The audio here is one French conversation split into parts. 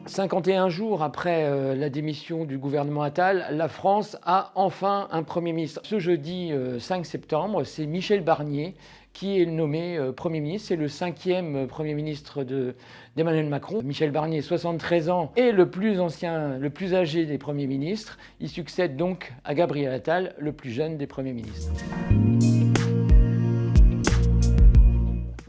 51 jours après la démission du gouvernement Attal, la France a enfin un Premier ministre. Ce jeudi 5 septembre, c'est Michel Barnier qui est nommé Premier ministre. C'est le 5e Premier ministre d'Emmanuel Macron. Michel Barnier, 73 ans, est le plus ancien, le plus âgé des Premiers ministres. Il succède donc à Gabriel Attal, le plus jeune des Premiers ministres.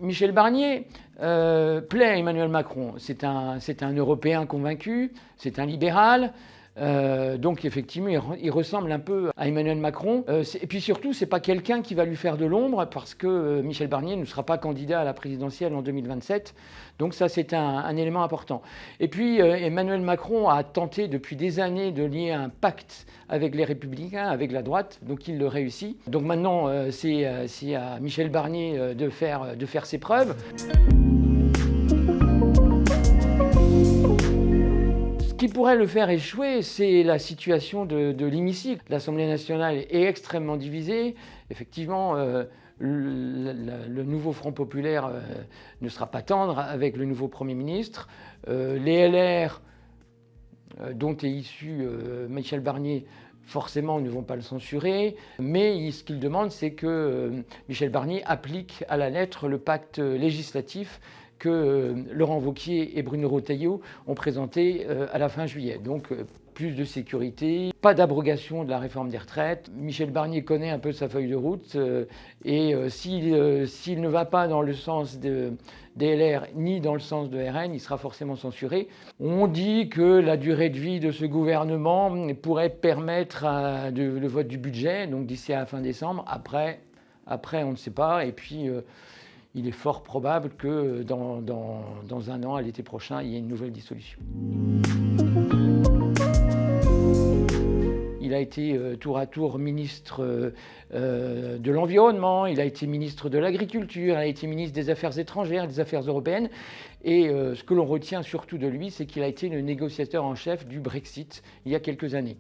Michel Barnier plaît à Emmanuel Macron. C'est un Européen convaincu, c'est un libéral. Donc effectivement, il ressemble un peu à Emmanuel Macron. Et puis surtout, c'est pas quelqu'un qui va lui faire de l'ombre parce que Michel Barnier ne sera pas candidat à la présidentielle en 2027. Donc ça, c'est un élément important. Et puis Emmanuel Macron a tenté depuis des années de lier un pacte avec les Républicains, avec la droite. Donc il le réussit. Donc maintenant, c'est à Michel Barnier de faire ses preuves. Ce qui pourrait le faire échouer, c'est la situation de l'hémicycle. L'Assemblée nationale est extrêmement divisée. Effectivement, le nouveau Front populaire ne sera pas tendre avec le nouveau Premier ministre. Les LR, dont est issu Michel Barnier, forcément ne vont pas le censurer. Mais ce qu'il demande, c'est que Michel Barnier applique à la lettre le pacte législatif que Laurent Wauquiez et Bruno Retailleau ont présenté à la fin juillet. Donc plus de sécurité, pas d'abrogation de la réforme des retraites. Michel Barnier connaît un peu sa feuille de route et s'il ne va pas dans le sens des LR ni dans le sens de RN, il sera forcément censuré. On dit que la durée de vie de ce gouvernement pourrait permettre le vote du budget, donc d'ici à la fin décembre. Après on ne sait pas. Et puis il est fort probable que dans un an, à l'été prochain, il y ait une nouvelle dissolution. Il a été tour à tour ministre de l'Environnement, il a été ministre de l'Agriculture, il a été ministre des Affaires étrangères et des Affaires européennes. Et ce que l'on retient surtout de lui, c'est qu'il a été le négociateur en chef du Brexit il y a quelques années.